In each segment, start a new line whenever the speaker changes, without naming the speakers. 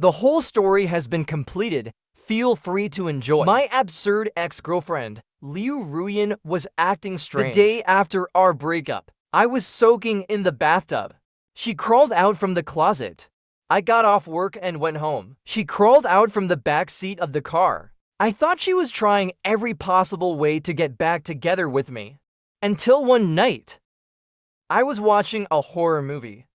The whole story has been completed. Feel free to enjoy. My absurd ex-girlfriend, Liu Ruyan, was acting strange. The day after our breakup, I was soaking in the bathtub. She crawled out from the closet. I got off work and went home. She crawled out from the back seat of the car. I thought she was trying every possible way to get back together with me. Until one night, I was watching a horror movie.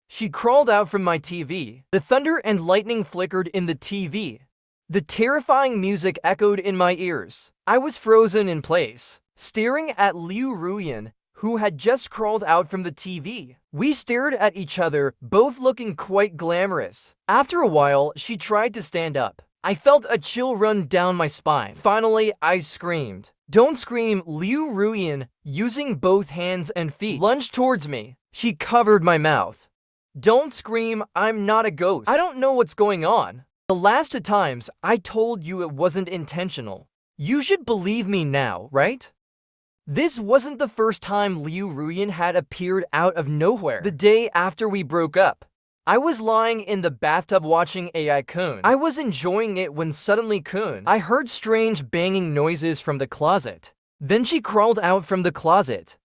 She crawled out from my TV. The thunder and lightning flickered in the TV. The terrifying music echoed in my ears. I was frozen in place, staring at Liu Ruyan, who had just crawled out from the TV. We stared at each other, both looking quite glamorous. After a while, she tried to stand up. I felt a chill run down my spine. Finally, I screamed. "Don't scream!" Liu Ruyan, using both hands and feet, lunged towards me. She covered my mouth. "Don't scream, I'm not a ghost. I don't know what's going on. The last two times, I told you it wasn't intentional. You should believe me now, right?" This wasn't the first time Liu Ruyan had appeared out of nowhere. The day after we broke up, I was lying in the bathtub watching AI-kun. I was enjoying it when suddenly I heard strange banging noises from the closet. Then she crawled out from the closet.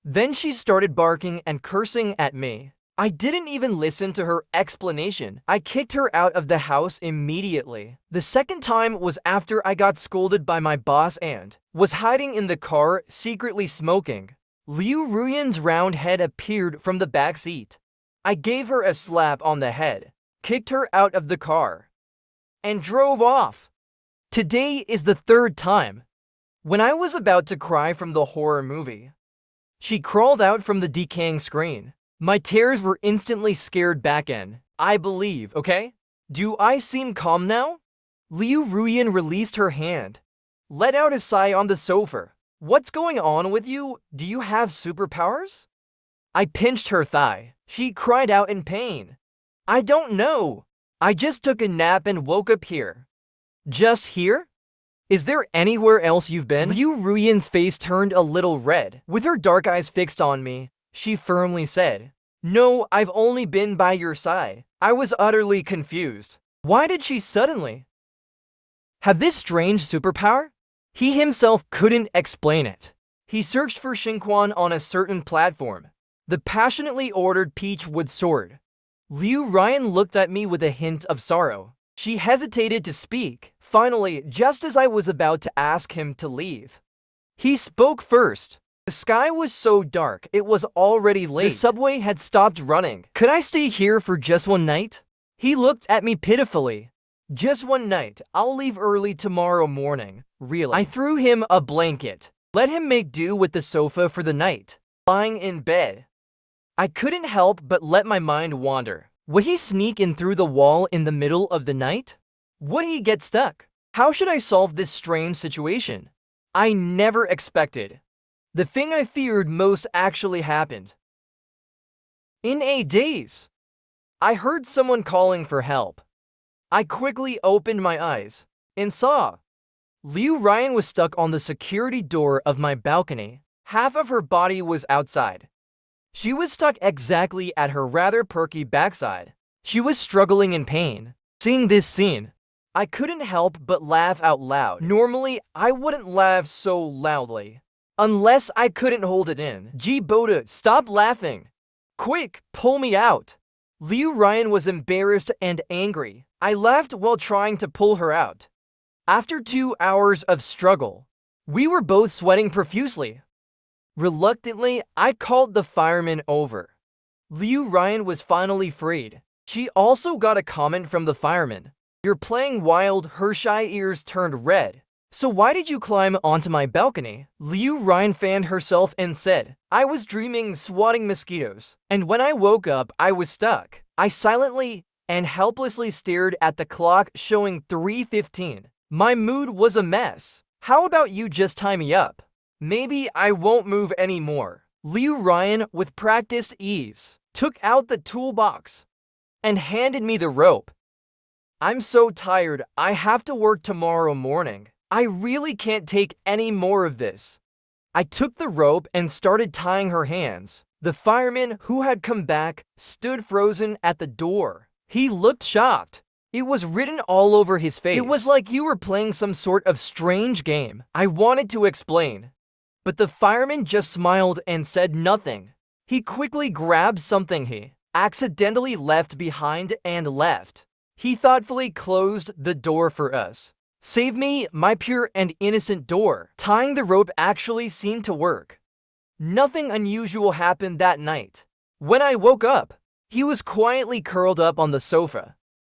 Then she started barking and cursing at me. I didn't even listen to her explanation. I kicked her out of the house immediately. The second time was after I got scolded by my boss and was hiding in the car, secretly smoking. Liu Ruyan's round head appeared from the back seat. I gave her a slap on the head, kicked her out of the car, and drove off. Today is the third time. When I was about to cry from the horror movie, she crawled out from the decaying screen. My tears were instantly scared back in. I believe, okay? Do I seem calm now? Liu Ruyan released her hand, let out a sigh on the sofa. What's going on with you? Do you have superpowers? I pinched her thigh. She cried out in pain. I don't know. I just took a nap and woke up here. Just here? Is there anywhere else you've been? Liu Ruyan's face turned a little red. With her dark eyes fixed on me, she firmly said, "No, I've only been by your side." I was utterly confused. Why did she suddenly have this strange superpower? He himself couldn't explain it. He searched for Xingquan on a certain platform. The passionately ordered peachwood sword. Liu Ruyan looked at me with a hint of sorrow. She hesitated to speak. Finally, just as I was about to ask him to leave, he spoke first. The sky was so dark, it was already late. The subway had stopped running. Could I stay here for just one night? He looked at me pitifully. Just one night. I'll leave early tomorrow morning. Really? I threw him a blanket. Let him make do with the sofa for the night. Lying in bed, I couldn't help but let my mind wander. Would he sneak in through the wall in the middle of the night? Would he get stuck? How should I solve this strange situation? I never expected. The thing I feared most actually happened. In 8 days, I heard someone calling for help. I quickly opened my eyes and saw Liu Ruyan was stuck on the security door of my balcony. Half of her body was outside. She was stuck exactly at her rather perky backside. She was struggling in pain. Seeing this scene, I couldn't help but laugh out loud. Normally, I wouldn't laugh so loudly, unless I couldn't hold it in. Boda, stop laughing. Quick, pull me out. Liu Ruyan was embarrassed and angry. I laughed while trying to pull her out. After 2 hours of struggle, we were both sweating profusely. Reluctantly, I called the firemen over. Liu Ruyan was finally freed. She also got a comment from the fireman. "You're playing wild." Her shy ears turned red. "So why did you climb onto my balcony?" Liu Ruyan fanned herself and said, "I was dreaming swatting mosquitoes, and when I woke up, I was stuck." I silently and helplessly stared at the clock showing 3:15. My mood was a mess. "How about you just tie me up? Maybe I won't move anymore." Liu Ruyan, with practiced ease, took out the toolbox and handed me the rope. "I'm so tired. I have to work tomorrow morning. I really can't take any more of this." I took the rope and started tying her hands. The fireman, who had come back, stood frozen at the door. He looked shocked. It was written all over his face. It was like you were playing some sort of strange game. I wanted to explain, but the fireman just smiled and said nothing. He quickly grabbed something he accidentally left behind and left. He thoughtfully closed the door for us. Save me, my pure and innocent door. Tying the rope actually seemed to work. Nothing unusual happened that night. When I woke up, he was quietly curled up on the sofa.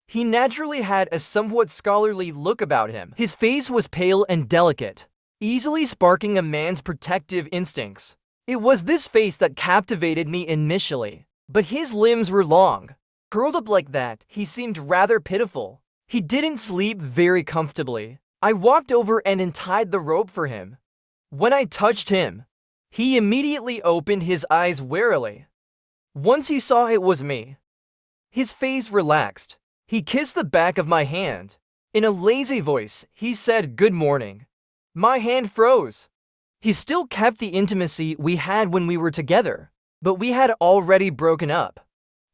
He naturally had a somewhat scholarly look about him. His face was pale and delicate, easily sparking a man's protective instincts. It was this face that captivated me initially, but his limbs were long. Curled up like that, he seemed rather pitiful. He didn't sleep very comfortably. I walked over and untied the rope for him. When I touched him, he immediately opened his eyes warily. Once he saw it was me, his face relaxed. He kissed the back of my hand. In a lazy voice, he said, "Good morning." My hand froze. He still kept the intimacy we had when we were together, but we had already broken up.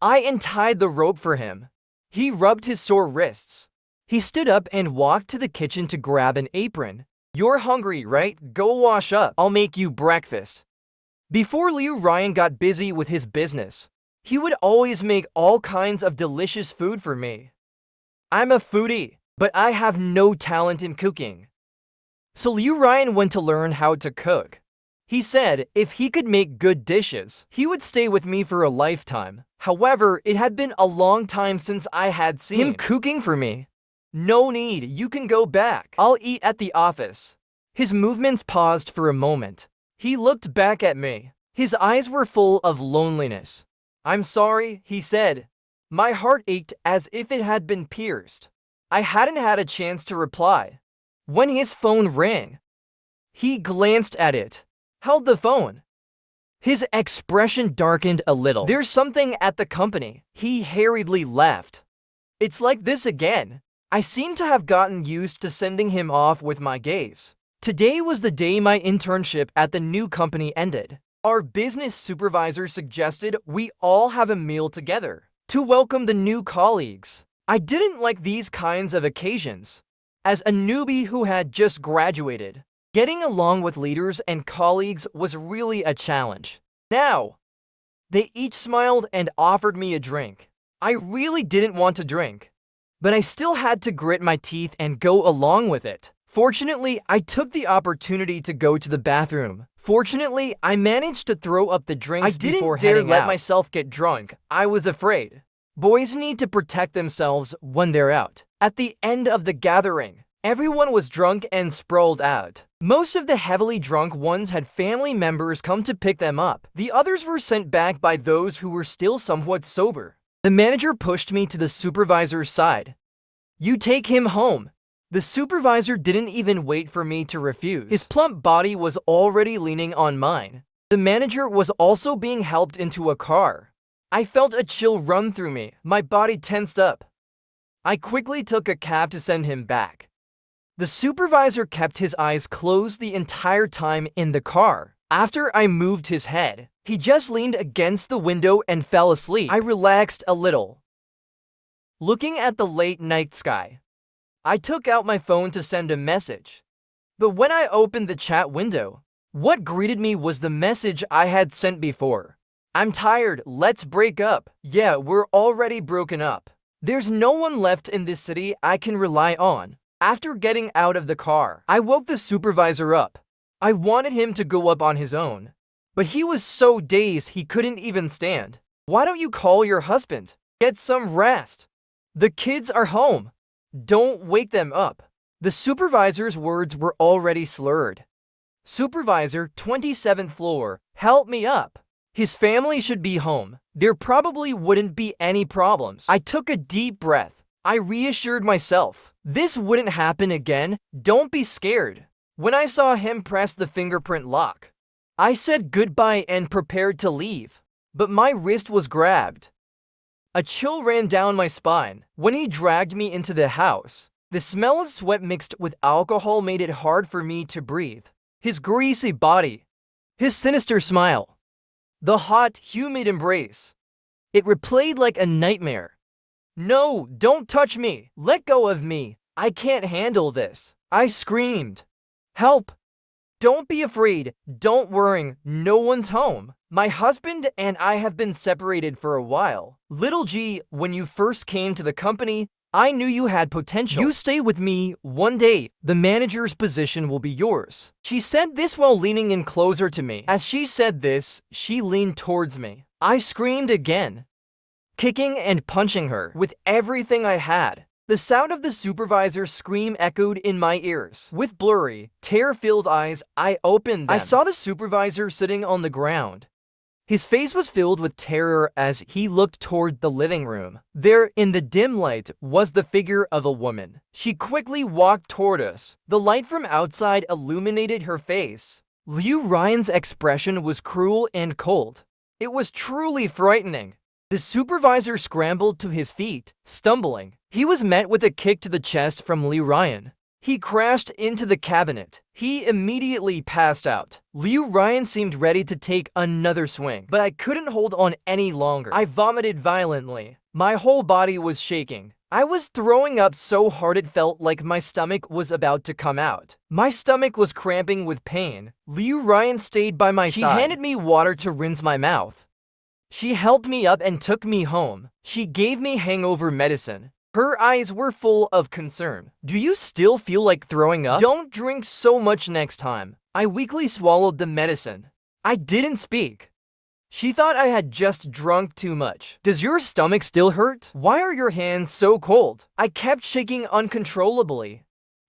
I untied the rope for him. He rubbed his sore wrists. He stood up and walked to the kitchen to grab an apron. "You're hungry, right? Go wash up. I'll make you breakfast." Before Liu Ryan got busy with his business, he would always make all kinds of delicious food for me. I'm a foodie, but I have no talent in cooking. So Liu Ryan went to learn how to cook. He said if he could make good dishes, he would stay with me for a lifetime. However, it had been a long time since I had seen him cooking for me. "No need, you can go back. I'll eat at the office." His movements paused for a moment. He looked back at me. His eyes were full of loneliness. "I'm sorry," he said. My heart ached as if it had been pierced. I hadn't had a chance to reply when his phone rang. He glanced at it, held the phone. His expression darkened a little. "There's something at the company." He hurriedly left. It's like this again. I seem to have gotten used to sending him off with my gaze. Today was the day my internship at the new company ended. Our business supervisor suggested we all have a meal together to welcome the new colleagues. I didn't like these kinds of occasions. As a newbie who had just graduated, getting along with leaders and colleagues was really a challenge. Now, they each smiled and offered me a drink. I really didn't want to drink, but I still had to grit my teeth and go along with it. Fortunately, I took the opportunity to go to the bathroom. Fortunately, I managed to throw up the drinks before heading out. I didn't dare let myself get drunk. I was afraid. Boys need to protect themselves when they're out. At the end of the gathering, everyone was drunk and sprawled out. Most of the heavily drunk ones had family members come to pick them up. The others were sent back by those who were still somewhat sober. The manager pushed me to the supervisor's side. "You take him home." The supervisor didn't even wait for me to refuse. His plump body was already leaning on mine. The manager was also being helped into a car. I felt a chill run through me. My body tensed up. I quickly took a cab to send him back. The supervisor kept his eyes closed the entire time in the car. After I moved his head, he just leaned against the window and fell asleep. I relaxed a little, looking at the late night sky. I took out my phone to send a message. But when I opened the chat window, what greeted me was the message I had sent before. "I'm tired, let's break up." Yeah, we're already broken up. There's no one left in this city I can rely on. After getting out of the car, I woke the supervisor up. I wanted him to go up on his own, but he was so dazed he couldn't even stand. "Why don't you call your husband? Get some rest. The kids are home. Don't wake them up." The supervisor's words were already slurred. "Supervisor, 27th floor, help me up. His family should be home. There probably wouldn't be any problems." I took a deep breath. I reassured myself. This wouldn't happen again. Don't be scared. When I saw him press the fingerprint lock, I said goodbye and prepared to leave. But my wrist was grabbed. A chill ran down my spine. When he dragged me into the house, the smell of sweat mixed with alcohol made it hard for me to breathe. His greasy body, his sinister smile, the hot, humid embrace. It replayed like a nightmare. No, don't touch me. Let go of me. I can't handle this. I screamed. Help. Don't be afraid. Don't worry. No one's home. My husband and I have been separated for a while. Little G, when you first came to the company, I knew you had potential. You stay with me. One day, the manager's position will be yours. She said this while leaning in closer to me. As she said this, she leaned towards me. I screamed again, kicking and punching her with everything I had. The sound of the supervisor's scream echoed in my ears. With blurry, tear-filled eyes, I opened them. I saw the supervisor sitting on the ground. His face was filled with terror as he looked toward the living room. There, in the dim light, was the figure of a woman. She quickly walked toward us. The light from outside illuminated her face. Liu Ryan's expression was cruel and cold. It was truly frightening. The supervisor scrambled to his feet, stumbling. He was met with a kick to the chest from Liu Ryan. He crashed into the cabinet. He immediately passed out. Liu Ryan seemed ready to take another swing, but I couldn't hold on any longer. I vomited violently. My whole body was shaking. I was throwing up so hard it felt like my stomach was about to come out. My stomach was cramping with pain. Liu Ryan stayed by my side. She handed me water to rinse my mouth. She helped me up and took me home. She gave me hangover medicine. Her eyes were full of concern. Do you still feel like throwing up? Don't drink so much next time. I weakly swallowed the medicine. I didn't speak. She thought I had just drunk too much. Does your stomach still hurt? Why are your hands so cold? I kept shaking uncontrollably.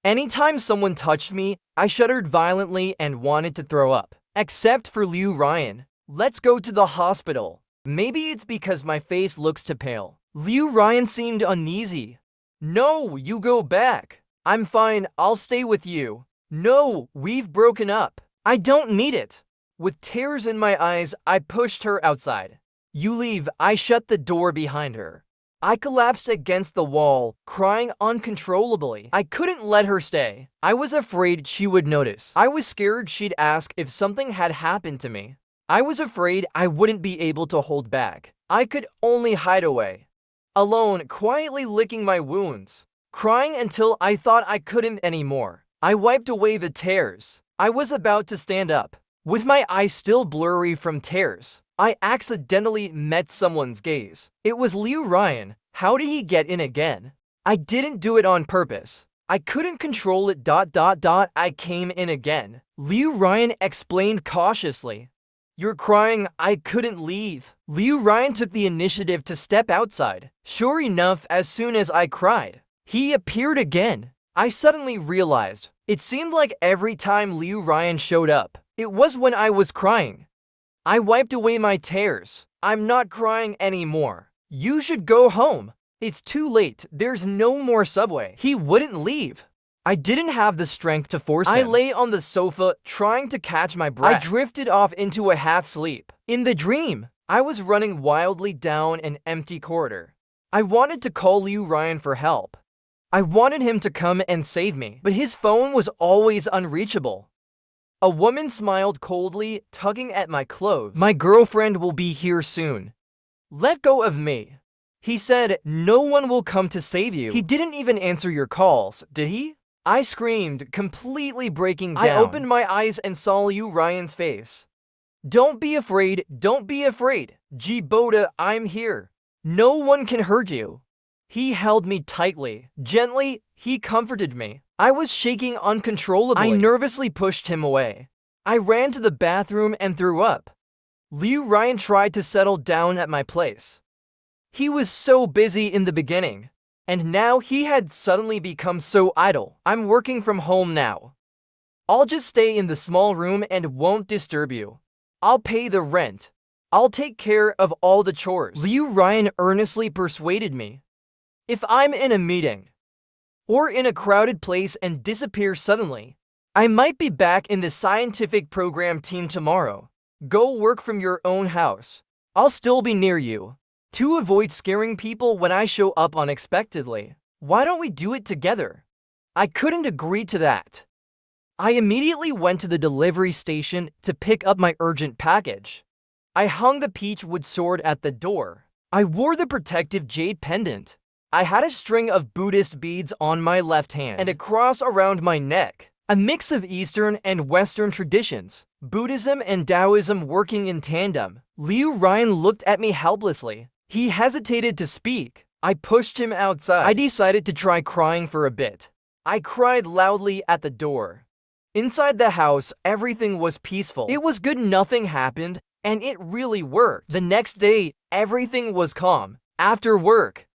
Anytime someone touched me, I shuddered violently and wanted to throw up. Except for Liu Ryan. Let's go to the hospital. Maybe it's because my face looks too pale. Liu Ryan seemed uneasy. No, you go back. I'm fine, I'll stay with you. No, we've broken up. I don't need it. With tears in my eyes, I pushed her outside. You leave. I shut the door behind her. I collapsed against the wall, crying uncontrollably. I couldn't let her stay. I was afraid she would notice. I was scared she'd ask if something had happened to me. I was afraid I wouldn't be able to hold back. I could only hide away. Alone, quietly licking my wounds, crying until I thought I couldn't anymore. I wiped away the tears. I was about to stand up. With my eyes still blurry from tears, I accidentally met someone's gaze. It was Liu Ryan. How did he get in again? I didn't do it on purpose. I couldn't control it. I came in again. Liu Ryan explained cautiously. You're crying. I couldn't leave. Liu Ryan took the initiative to step outside. Sure enough, as soon as I cried, he appeared again. I suddenly realized, it seemed like every time Liu Ryan showed up, it was when I was crying. I wiped away my tears. I'm not crying anymore. You should go home. It's too late. There's no more subway. He wouldn't leave. I didn't have the strength to force him. I lay on the sofa, trying to catch my breath. I drifted off into a half-sleep. In the dream, I was running wildly down an empty corridor. I wanted to call Liu Ryan for help. I wanted him to come and save me, but his phone was always unreachable. A woman smiled coldly, tugging at my clothes. My girlfriend will be here soon. Let go of me. He said, no one will come to save you. He didn't even answer your calls, did he? I screamed, completely breaking down. I opened my eyes and saw Liu Ryan's face. Don't be afraid, don't be afraid. Boda, I'm here. No one can hurt you. He held me tightly. Gently, he comforted me. I was shaking uncontrollably. I nervously pushed him away. I ran to the bathroom and threw up. Liu Ryan tried to settle down at my place. He was so busy in the beginning. And now he had suddenly become so idle. I'm working from home now. I'll just stay in the small room and won't disturb you. I'll pay the rent. I'll take care of all the chores. Liu Ryan earnestly persuaded me. If I'm in a meeting or in a crowded place and disappear suddenly, I might be back in the scientific program team tomorrow. Go work from your own house. I'll still be near you. To avoid scaring people when I show up unexpectedly, why don't we do it together? I couldn't agree to that. I immediately went to the delivery station to pick up my urgent package. I hung the peach wood sword at the door. I wore the protective jade pendant. I had a string of Buddhist beads on my left hand and a cross around my neck. A mix of Eastern and Western traditions, Buddhism and Taoism working in tandem. Liu Ryan looked at me helplessly. He hesitated to speak. I pushed him outside. I decided to try crying for a bit. I cried loudly at the door. Inside the house, everything was peaceful. It was good nothing happened, and it really worked. The next day, everything was calm. After work,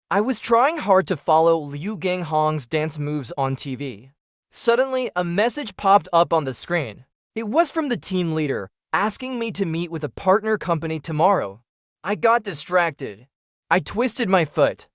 I was trying hard to follow Liu Ganghong's dance moves on TV. Suddenly, a message popped up on the screen. It was from the team leader, asking me to meet with a partner company tomorrow. I got distracted. I twisted my foot.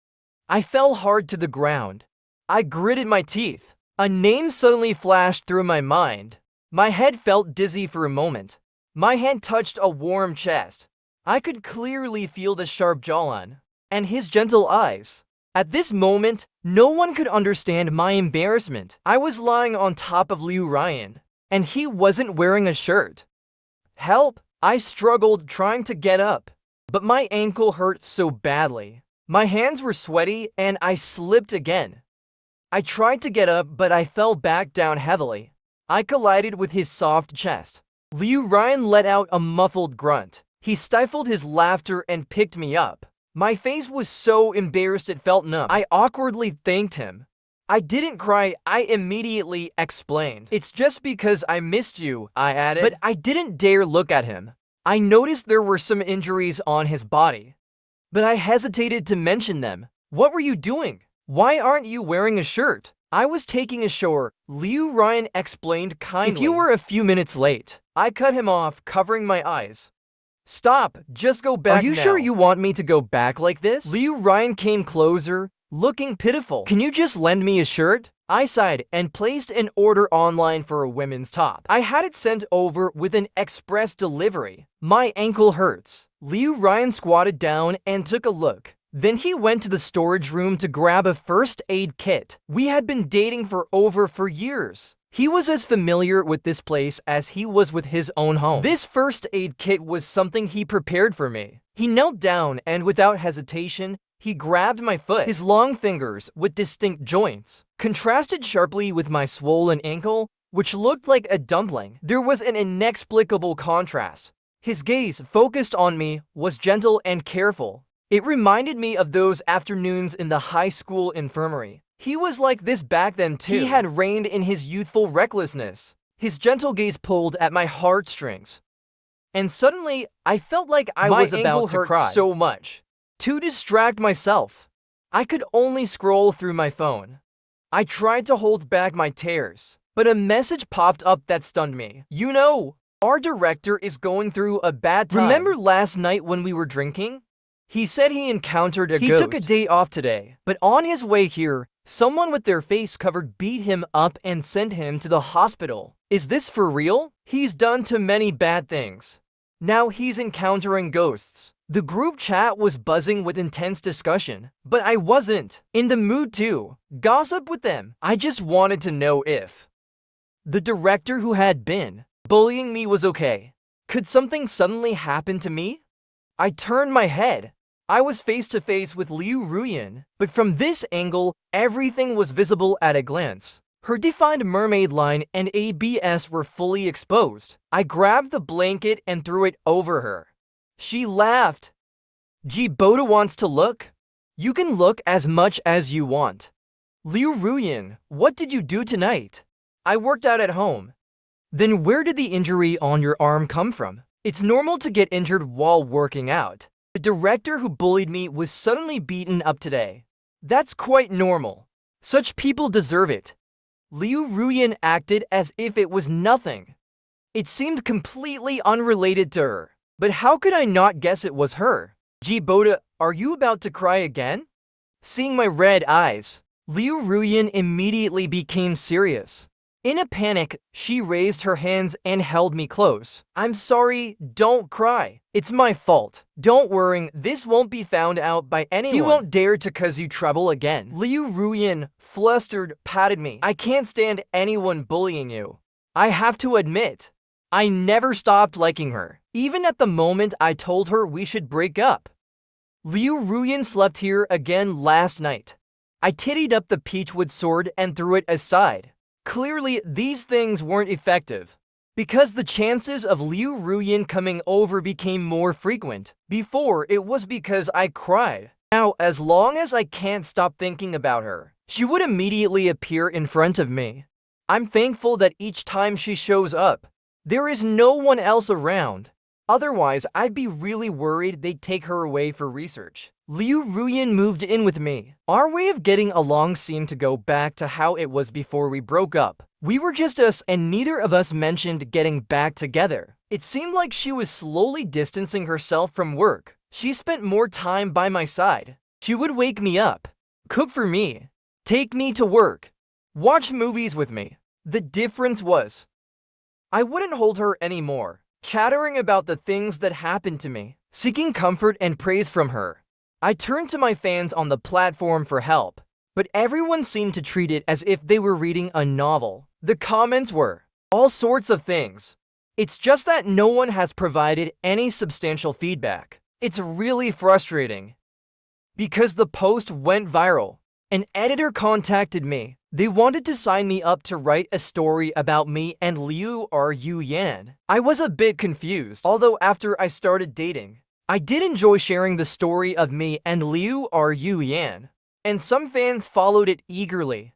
I fell hard to the ground. I gritted my teeth. A name suddenly flashed through my mind. My head felt dizzy for a moment. My hand touched a warm chest. I could clearly feel the sharp jawline and his gentle eyes. At this moment, no one could understand my embarrassment. I was lying on top of Liu Ryan, and he wasn't wearing a shirt. Help! I struggled trying to get up, but my ankle hurt so badly. My hands were sweaty, and I slipped again. I tried to get up, but I fell back down heavily. I collided with his soft chest. Liu Ryan let out a muffled grunt. He stifled his laughter and picked me up. My face was so embarrassed it felt numb. I awkwardly thanked him. I didn't cry, I immediately explained. It's just because I missed you, I added. But I didn't dare look at him. I noticed there were some injuries on his body, but I hesitated to mention them. What were you doing? Why aren't you wearing a shirt? I was taking a shower, Liu Ryan explained kindly. If you were a few minutes late. I cut him off, covering my eyes. Stop, just go back now. Are you sure you want me to go back like this? Liu Ryan came closer, looking pitiful. Can you just lend me a shirt? I sighed and placed an order online for a women's top. I had it sent over with an express delivery. My ankle hurts. Liu Ryan squatted down and took a look. Then he went to the storage room to grab a first aid kit. We had been dating for years. He was as familiar with this place as he was with his own home. This first aid kit was something he prepared for me. He knelt down and without hesitation, he grabbed my foot. His long fingers, with distinct joints, contrasted sharply with my swollen ankle, which looked like a dumpling. There was an inexplicable contrast. His gaze, focused on me, was gentle and careful. It reminded me of those afternoons in the high school infirmary. He was like this back then too. He had reigned in his youthful recklessness. His gentle gaze pulled at my heartstrings. And suddenly, I felt like I was about to cry so much. To distract myself, I could only scroll through my phone. I tried to hold back my tears, but a message popped up that stunned me. You know, our director is going through a bad time. Remember last night when we were drinking? He said he encountered a ghost. He took a day off today, but on his way here, someone with their face covered beat him up and sent him to the hospital. Is this for real? He's done too many bad things. Now he's encountering ghosts. The group chat was buzzing with intense discussion, but I wasn't in the mood to gossip with them. I just wanted to know if the director who had been bullying me was okay. Could something suddenly happen to me? I turned my head. I was face to face with Liu Ruyan, but from this angle, everything was visible at a glance. Her defined mermaid line and ABS were fully exposed. I grabbed the blanket and threw it over her. She laughed. Boda wants to look? You can look as much as you want. Liu Ruyan, what did you do tonight? I worked out at home. Then where did the injury on your arm come from? It's normal to get injured while working out. The director who bullied me was suddenly beaten up today. That's quite normal. Such people deserve it. Liu Ruyan acted as if it was nothing. It seemed completely unrelated to her. But how could I not guess it was her? Boda, are you about to cry again? Seeing my red eyes, Liu Ruyan immediately became serious. In a panic, she raised her hands and held me close. I'm sorry, don't cry. It's my fault. Don't worry, this won't be found out by anyone. He won't dare to cause you trouble again. Liu Ruyan, flustered, patted me. I can't stand anyone bullying you. I have to admit, I never stopped liking her. Even at the moment I told her we should break up. Liu Ruyan slept here again last night. I tittied up the peachwood sword and threw it aside. Clearly, these things weren't effective, because the chances of Liu Ruyan coming over became more frequent. Before, it was because I cried. Now, as long as I can't stop thinking about her, she would immediately appear in front of me. I'm thankful that each time she shows up, there is no one else around. Otherwise, I'd be really worried they'd take her away for research. Liu Ruyan moved in with me. Our way of getting along seemed to go back to how it was before we broke up. We were just us, and neither of us mentioned getting back together. It seemed like she was slowly distancing herself from work. She spent more time by my side. She would wake me up, cook for me, take me to work, watch movies with me. The difference was, I wouldn't hold her anymore, chattering about the things that happened to me, seeking comfort and praise from her. I turned to my fans on the platform for help, but everyone seemed to treat it as if they were reading a novel. The comments were all sorts of things. It's just that no one has provided any substantial feedback. It's really frustrating. Because the post went viral, an editor contacted me. They wanted to sign me up to write a story about me and Liu Ruyan. I was a bit confused, although after I started dating, I did enjoy sharing the story of me and Liu Ruyan, and some fans followed it eagerly.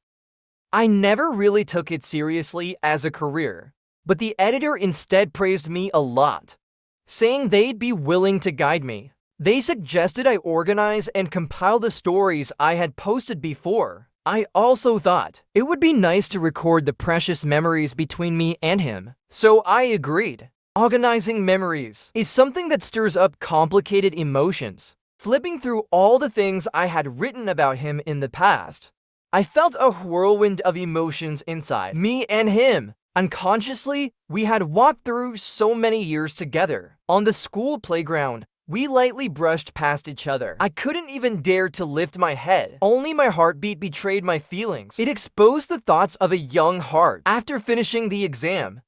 I never really took it seriously as a career, but the editor instead praised me a lot, saying they'd be willing to guide me. They suggested I organize and compile the stories I had posted before. I also thought it would be nice to record the precious memories between me and him, so I agreed. Organizing memories is something that stirs up complicated emotions. Flipping through all the things I had written about him in the past, I felt a whirlwind of emotions inside me and him. Unconsciously, we had walked through so many years together. On the school playground, we lightly brushed past each other. I couldn't even dare to lift my head. Only my heartbeat betrayed my feelings. It exposed the thoughts of a young heart. After finishing the exam,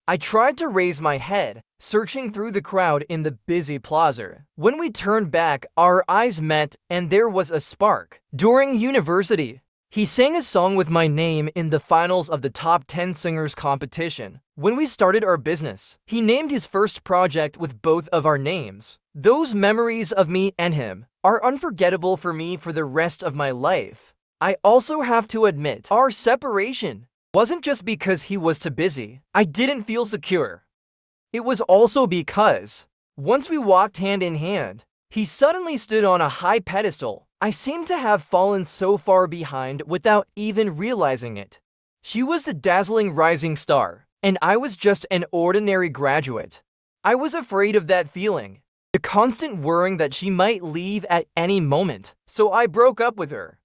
I tried to raise my head, searching through the crowd in the busy plaza. When we turned back, our eyes met, and there was a spark. During university, he sang a song with my name in the finals of the top 10 singers competition. When we started our business, he named his first project with both of our names. Those memories of me and him are unforgettable for me for the rest of my life. I also have to admit, our separation wasn't just because he was too busy. I didn't feel secure. It was also because, once we walked hand in hand, he suddenly stood on a high pedestal. I seemed to have fallen so far behind without even realizing it. She was the dazzling rising star, and I was just an ordinary graduate. I was afraid of that feeling, the constant worrying that she might leave at any moment, so I broke up with her.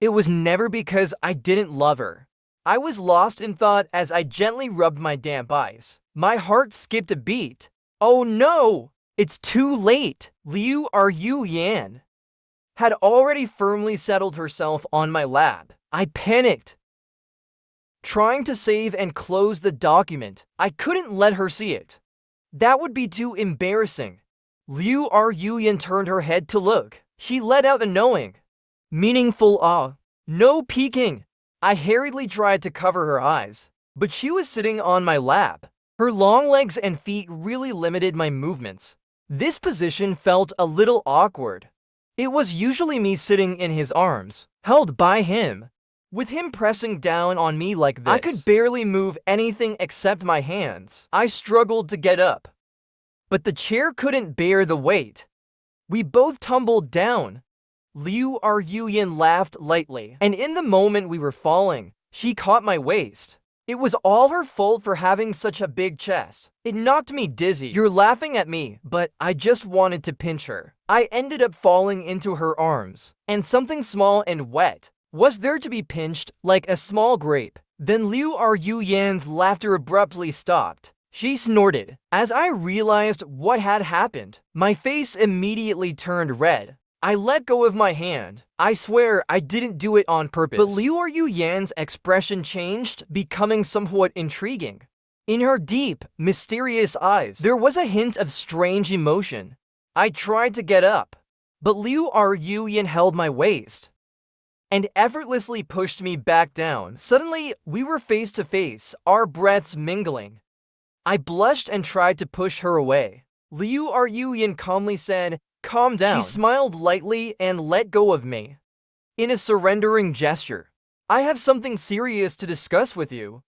It was never because I didn't love her. I was lost in thought as I gently rubbed my damp eyes. My heart skipped a beat. Oh no! It's too late! Liu Ruyan had already firmly settled herself on my lap. I panicked, trying to save and close the document. I couldn't let her see it. That would be too embarrassing. Liu Ruyan turned her head to look. She let out a knowing, meaningful awe. No peeking. I hurriedly tried to cover her eyes, but she was sitting on my lap. Her long legs and feet really limited my movements. This position felt a little awkward. It was usually me sitting in his arms, held by him, with him pressing down on me like this. I could barely move anything except my hands. I struggled to get up, but the chair couldn't bear the weight. We both tumbled down. Liu Ruyan laughed lightly, and in the moment we were falling, she caught my waist. It was all her fault for having such a big chest. It knocked me dizzy. You're laughing at me, but I just wanted to pinch her. I ended up falling into her arms, and something small and wet was there to be pinched like a small grape. Then Liu Ruyan's laughter abruptly stopped. She snorted. As I realized what had happened, my face immediately turned red. I let go of my hand. I swear I didn't do it on purpose. But Liu Ruyan's expression changed, becoming somewhat intriguing. In her deep, mysterious eyes, there was a hint of strange emotion. I tried to get up, But Liu Ruyan held my waist and effortlessly pushed me back down. Suddenly, we were face to face, our breaths mingling. I blushed and tried to push her away. Liu Ruyan calmly said, "Calm down." She smiled lightly and let go of me. In a surrendering gesture, "I have something serious to discuss with you.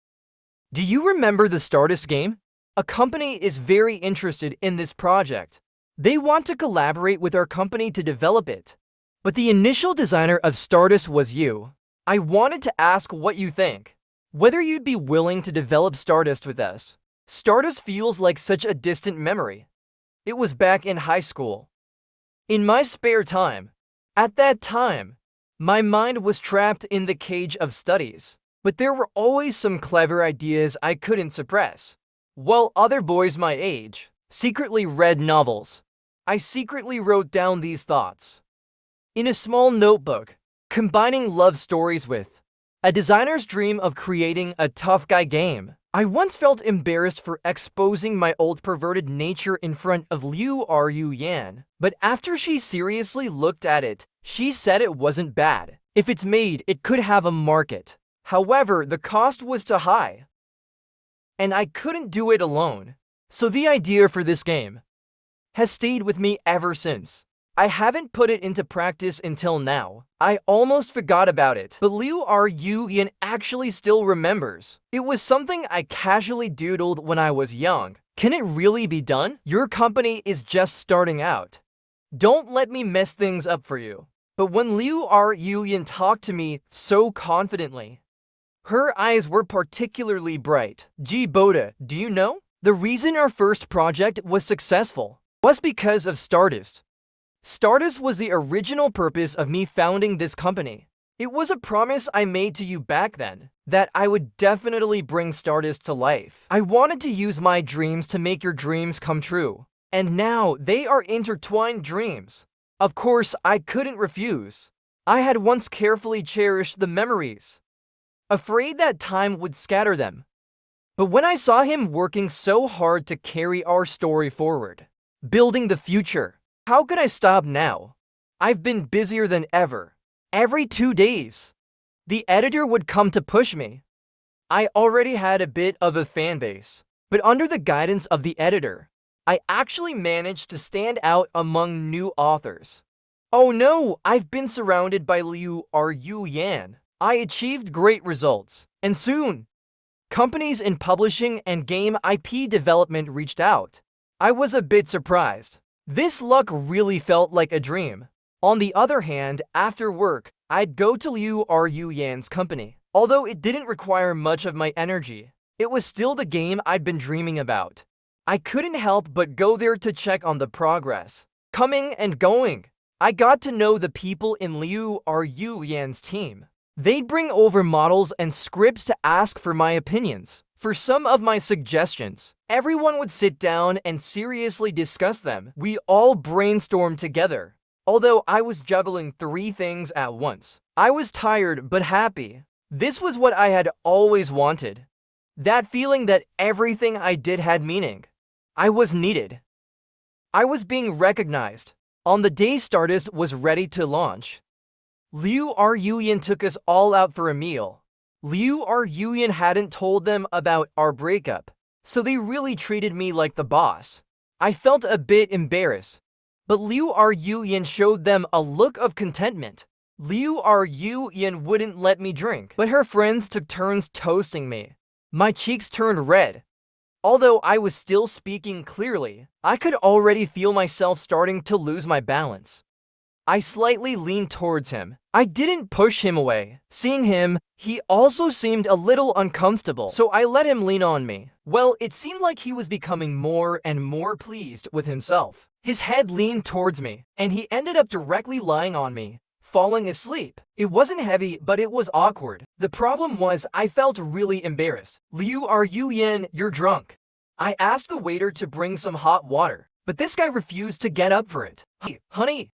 Do you remember the Stardust game? A company is very interested in this project. They want to collaborate with our company to develop it. But the initial designer of Stardust was you. I wanted to ask what you think. Whether you'd be willing to develop Stardust with us. Stardust feels like such a distant memory. It was back in high school. In my spare time. At that time, my mind was trapped in the cage of studies. But there were always some clever ideas I couldn't suppress. While other boys my age secretly read novels, I secretly wrote down these thoughts in a small notebook, combining love stories with a designer's dream of creating a tough guy game. I once felt embarrassed for exposing my old perverted nature in front of Liu Ruyan, but after she seriously looked at it, she said it wasn't bad. If it's made, it could have a market. However, the cost was too high, and I couldn't do it alone. So the idea for this game has stayed with me ever since. I haven't put it into practice until now. I almost forgot about it. But Liu Ruyan actually still remembers. It was something I casually doodled when I was young. Can it really be done? Your company is just starting out. Don't let me mess things up for you. But when Liu Ruyan talked to me so confidently, her eyes were particularly bright. Gee, Boda, do you know? The reason our first project was successful was because of Stardust. Stardust was the original purpose of me founding this company. It was a promise I made to you back then, that I would definitely bring Stardust to life. I wanted to use my dreams to make your dreams come true. And now they are intertwined dreams. Of course, I couldn't refuse. I had once carefully cherished the memories, afraid that time would scatter them. But when I saw him working so hard to carry our story forward, building the future, how could I stop now? I've been busier than ever. Every 2 days, the editor would come to push me. I already had a bit of a fan base, but under the guidance of the editor, I actually managed to stand out among new authors. Oh no, I've been surrounded by Liu Ruyan. I achieved great results, and soon, companies in publishing and game IP development reached out. I was a bit surprised. This luck really felt like a dream. On the other hand, after work, I'd go to Liu Ruyan's company. Although it didn't require much of my energy, it was still the game I'd been dreaming about. I couldn't help but go there to check on the progress. Coming and going, I got to know the people in Liu Ruyan's team. They'd bring over models and scripts to ask for my opinions. For some of my suggestions, everyone would sit down and seriously discuss them. We all brainstormed together. Although I was juggling 3 things at once, I was tired but happy. This was what I had always wanted. That feeling that everything I did had meaning. I was needed. I was being recognized. On the day Stardust was ready to launch, Liu Ruyan took us all out for a meal. Liu Ruyan hadn't told them about our breakup, so they really treated me like the boss. I felt a bit embarrassed, but Liu Ruyan showed them a look of contentment. Liu Ruyan wouldn't let me drink, but her friends took turns toasting me. My cheeks turned red. Although I was still speaking clearly, I could already feel myself starting to lose my balance. I slightly leaned towards him. I didn't push him away. Seeing him, he also seemed a little uncomfortable, so I let him lean on me. Well, it seemed like he was becoming more and more pleased with himself. His head leaned towards me, and he ended up directly lying on me, falling asleep. It wasn't heavy, but it was awkward. The problem was I felt really embarrassed. Liu Ruyan, you're drunk. I asked the waiter to bring some hot water, but this guy refused to get up for it. Hey, honey.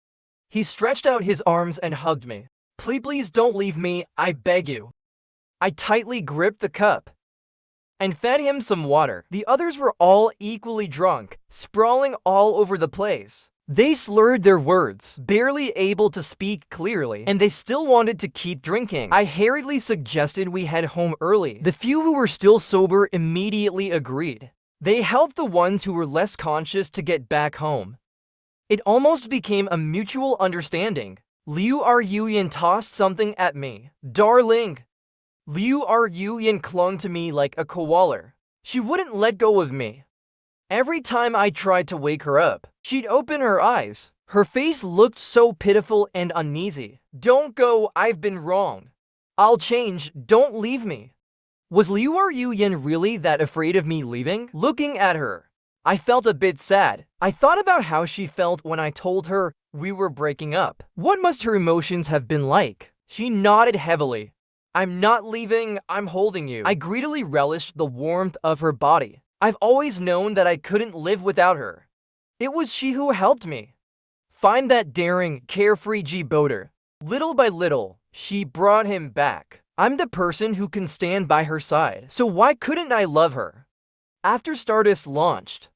He stretched out his arms and hugged me. Please don't leave me, I beg you. I tightly gripped the cup and fed him some water. The others were all equally drunk, sprawling all over the place. They slurred their words, barely able to speak clearly, and they still wanted to keep drinking. I hurriedly suggested we head home early. The few who were still sober immediately agreed. They helped the ones who were less conscious to get back home. It almost became a mutual understanding. Liu Ruyan tossed something at me. Darling! Liu Ruyan clung to me like a koala. She wouldn't let go of me. Every time I tried to wake her up, she'd open her eyes. Her face looked so pitiful and uneasy. Don't go, I've been wrong. I'll change, don't leave me. Was Liu Ruyan really that afraid of me leaving? Looking at her, I felt a bit sad. I thought about how she felt when I told her we were breaking up. What must her emotions have been like? She nodded heavily. I'm not leaving, I'm holding you. I greedily relished the warmth of her body. I've always known that I couldn't live without her. It was she who helped me find that daring, carefree G-boater. Little by little, she brought him back. I'm the person who can stand by her side, so why couldn't I love her? After Stardust launched,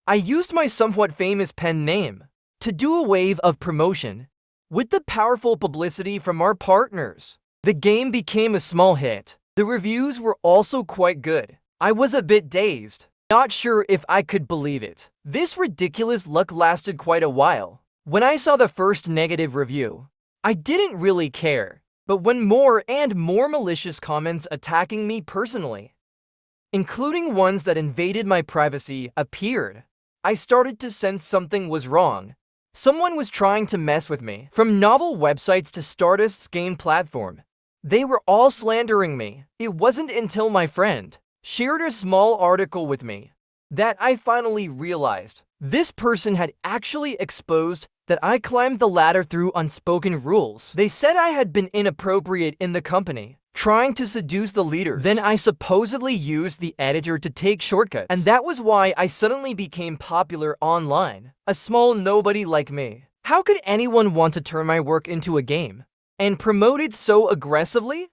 I used my somewhat famous pen name to do a wave of promotion. With the powerful publicity from our partners, the game became a small hit. The reviews were also quite good. I was a bit dazed, not sure if I could believe it. This ridiculous luck lasted quite a while. When I saw the first negative review, I didn't really care. But when more and more malicious comments attacking me personally, including ones that invaded my privacy, appeared, I started to sense something was wrong. Someone was trying to mess with me. From novel websites to Stardust's game platform, they were all slandering me. It wasn't until my friend shared a small article with me that I finally realized this person had actually exposed that I climbed the ladder through unspoken rules. They said I had been inappropriate in the company, trying to seduce the leaders. Then I supposedly used the editor to take shortcuts, and that was why I suddenly became popular online. A small nobody like me. How could anyone want to turn my work into a game and promote it so aggressively?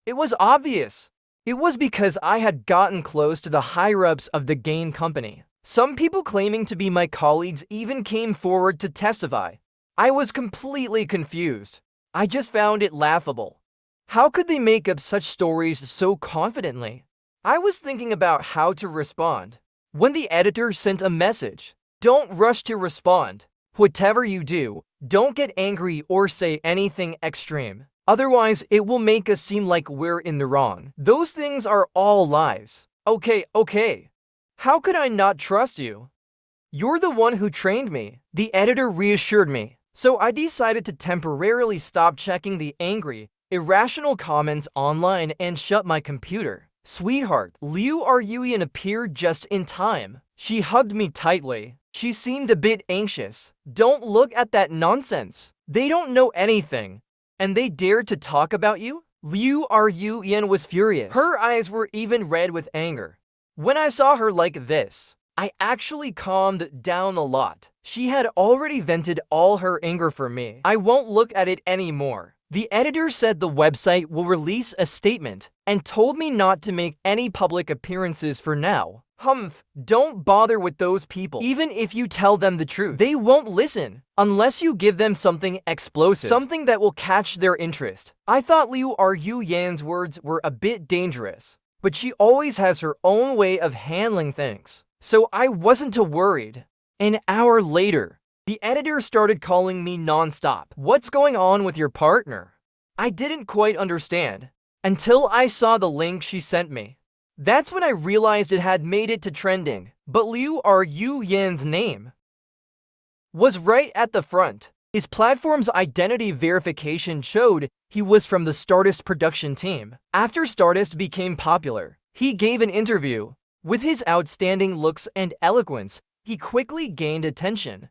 It was obvious. It was because I had gotten close to the higher-ups of the game company. Some people claiming to be my colleagues even came forward to testify. I was completely confused. I just found it laughable. How could they make up such stories so confidently? I was thinking about how to respond when the editor sent a message. Don't rush to respond. Whatever you do, don't get angry or say anything extreme. Otherwise, it will make us seem like we're in the wrong. Those things are all lies. Okay. How could I not trust you? You're the one who trained me. The editor reassured me. So I decided to temporarily stop checking the angry, irrational comments online and shut my computer. Sweetheart, Liu Ruyan appeared just in time. She hugged me tightly. She seemed a bit anxious. Don't look at that nonsense. They don't know anything. And they dared to talk about you? Liu Ruyan was furious. Her eyes were even red with anger. When I saw her like this, I actually calmed down a lot. She had already vented all her anger for me. I won't look at it anymore. The editor said the website will release a statement and told me not to make any public appearances for now. Humph, don't bother with those people. Even if you tell them the truth, they won't listen unless you give them something explosive, something that will catch their interest. I thought Liu Ruyan's words were a bit dangerous, but she always has her own way of handling things, so I wasn't too worried. An hour later, the editor started calling me non-stop. What's going on with your partner? I didn't quite understand until I saw the link she sent me. That's when I realized it had made it to trending, but Liu Ruyan's name was right at the front. His platform's identity verification showed he was from the Stardust production team. After Stardust became popular, he gave an interview. With his outstanding looks and eloquence, he quickly gained attention.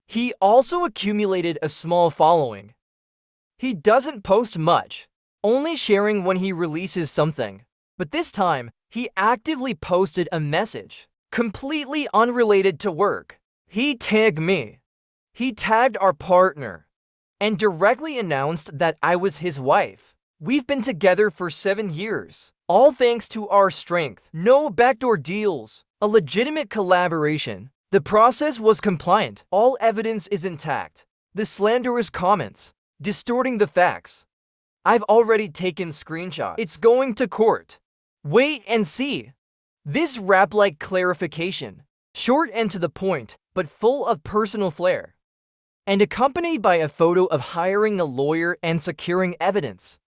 He also accumulated a small following. He doesn't post much, only sharing when he releases something. But this time, he actively posted a message, completely unrelated to work. He tagged me. He tagged our partner, and directly announced that I was his wife. We've been together for 7 years, all thanks to our strength. No backdoor deals, a legitimate collaboration. The process was compliant. All evidence is intact. The slanderous comments, distorting the facts. I've already taken screenshots. It's going to court. Wait and see. This rap-like clarification, short and to the point, but full of personal flair, and accompanied by a photo of hiring a lawyer and securing evidence.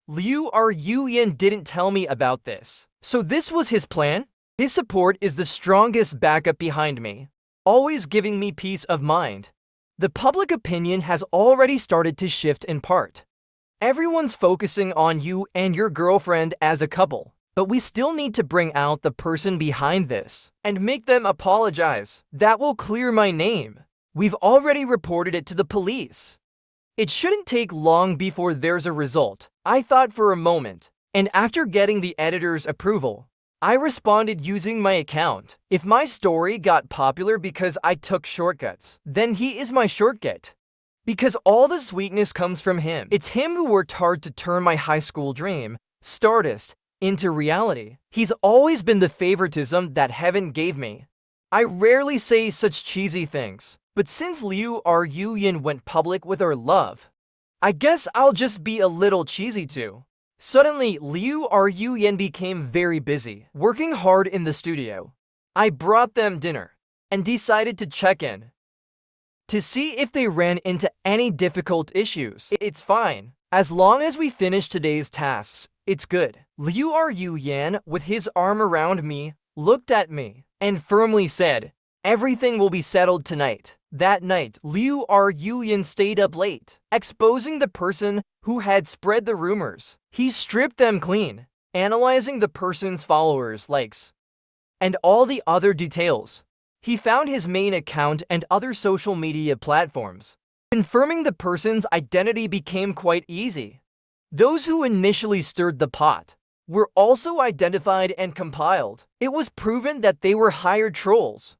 Liu Ruyan didn't tell me about this. So this was his plan? His support is the strongest backup behind me, always giving me peace of mind. The public opinion has already started to shift in part. Everyone's focusing on you and your girlfriend as a couple, but we still need to bring out the person behind this and make them apologize. That will clear my name. We've already reported it to the police. It shouldn't take long before there's a result, I thought for a moment, and after getting the editor's approval, I responded using my account. If my story got popular because I took shortcuts, then he is my shortcut. Because all the sweetness comes from him. It's him who worked hard to turn my high school dream, Stardust, into reality. He's always been the favoritism that heaven gave me. I rarely say such cheesy things, but since Liu Ruyan went public with our love, I guess I'll just be a little cheesy too. Suddenly, Liu Ruyan became very busy, working hard in the studio. I brought them dinner and decided to check in to see if they ran into any difficult issues. It's fine. As long as we finish today's tasks, it's good. Liu Ruyan, with his arm around me, looked at me and firmly said, "Everything will be settled tonight." That night, Liu Ruyan stayed up late, exposing the person who had spread the rumors. He stripped them clean, analyzing the person's followers, likes, and all the other details. He found his main account and other social media platforms. Confirming the person's identity became quite easy. Those who initially stirred the pot were also identified and compiled. It was proven that they were hired trolls.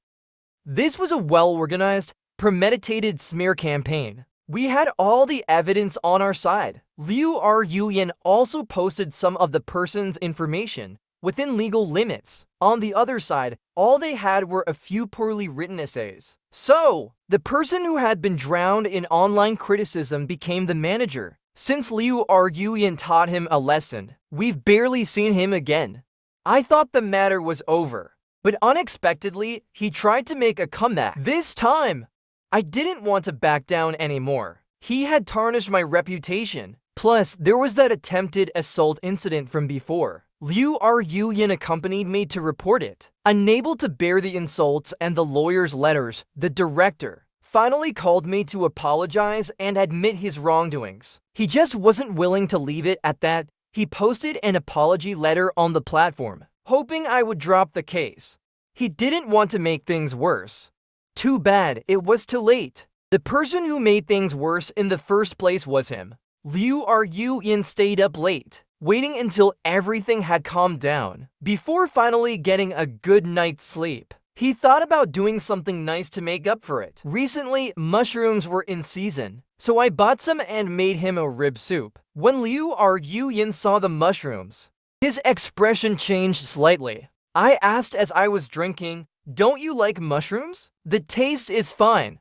This was a well-organized, premeditated smear campaign. We had all the evidence on our side. Liu Ruyan also posted some of the person's information within legal limits. On the other side, all they had were a few poorly written essays. So, the person who had been drowned in online criticism became the manager. Since Liu Ruyan taught him a lesson, we've barely seen him again. I thought the matter was over, but unexpectedly, he tried to make a comeback. This time, I didn't want to back down anymore. He had tarnished my reputation. Plus, there was that attempted assault incident from before. Liu Ruyan accompanied me to report it. Unable to bear the insults and the lawyer's letters, the director finally called me to apologize and admit his wrongdoings. He just wasn't willing to leave it at that. He posted an apology letter on the platform, hoping I would drop the case. He didn't want to make things worse. Too bad, it was too late. The person who made things worse in the first place was him. Liu Ruyan stayed up late, waiting until everything had calmed down before finally getting a good night's sleep. He thought about doing something nice to make up for it. Recently, mushrooms were in season, so I bought some and made him a rib soup. When Liu Ruyan saw the mushrooms, his expression changed slightly. I asked as I was drinking, "Don't you like mushrooms?" "The taste is fine."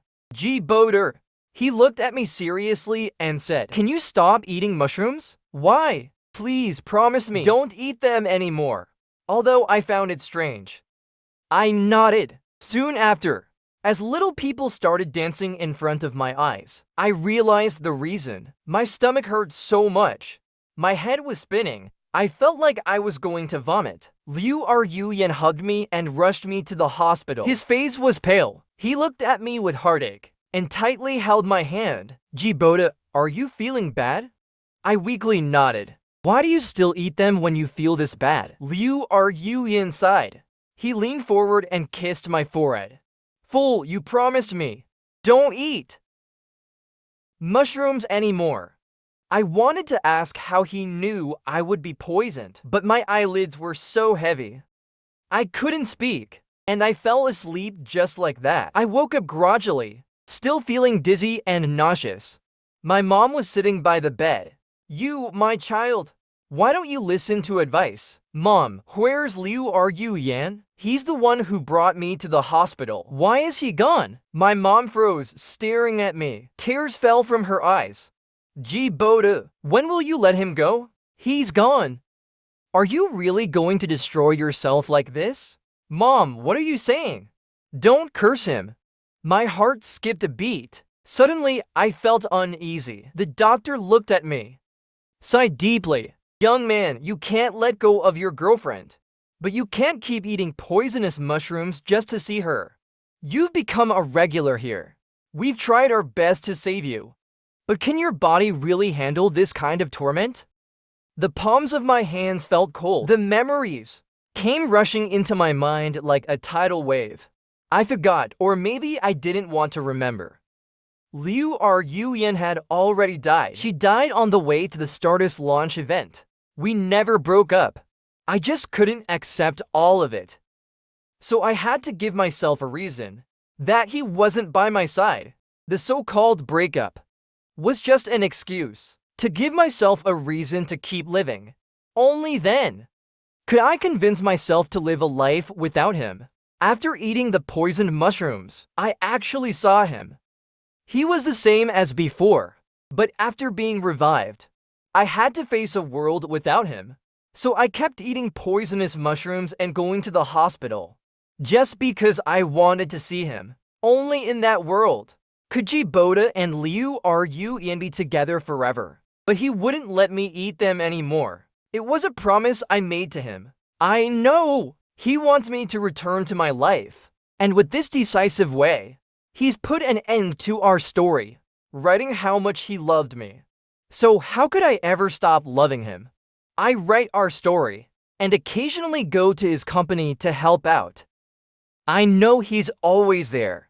Boder. He looked at me seriously and said, "Can you stop eating mushrooms?" "Why? Please promise me don't eat them anymore." Although I found it strange, I nodded. Soon after, as little people started dancing in front of my eyes, I realized the reason. My stomach hurt so much. My head was spinning. I felt like I was going to vomit. Liu Ruyan hugged me and rushed me to the hospital. His face was pale. He looked at me with heartache and tightly held my hand. "Boda, are you feeling bad?" I weakly nodded. "Why do you still eat them when you feel this bad?" Liu Ruyan sighed. He leaned forward and kissed my forehead. "Fool, you promised me. Don't eat mushrooms anymore." I wanted to ask how he knew I would be poisoned, but my eyelids were so heavy. I couldn't speak, and I fell asleep just like that. I woke up gradually, still feeling dizzy and nauseous. My mom was sitting by the bed. "You, my child, Why don't you listen to advice? Mom, where's Liu Yan? He's the one who brought me to the hospital. Why is he gone? My mom froze, staring at me. Tears fell from her eyes. Ji Boda, when will you let him go? He's gone. Are you really going to destroy yourself like this? Mom, what are you saying? Don't curse him. My heart skipped a beat. Suddenly, I felt uneasy. The doctor looked at me. Sighed deeply. Young man, you can't let go of your girlfriend. But you can't keep eating poisonous mushrooms just to see her. You've become a regular here. We've tried our best to save you. But can your body really handle this kind of torment? The palms of my hands felt cold. The memories came rushing into my mind like a tidal wave. I forgot, or maybe I didn't want to remember. Liu Yan had already died. She died on the way to the Stardust launch event. We never broke up. I just couldn't accept all of it. So I had to give myself a reason that he wasn't by my side. The so-called breakup was just an excuse to give myself a reason to keep living. Only then could I convince myself to live a life without him. After eating the poisoned mushrooms, I actually saw him. He was the same as before, but after being revived, I had to face a world without him. So I kept eating poisonous mushrooms and going to the hospital, just because I wanted to see him. Only in that world could Ji Boda and Liu Yan be together forever. But he wouldn't let me eat them anymore. It was a promise I made to him. I know he wants me to return to my life. And with this decisive way, he's put an end to our story, writing how much he loved me. So how could I ever stop loving him? I write our story and occasionally go to his company to help out. I know he's always there.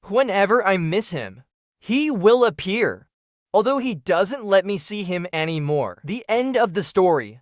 Whenever I miss him, he will appear, although he doesn't let me see him anymore. The end of the story.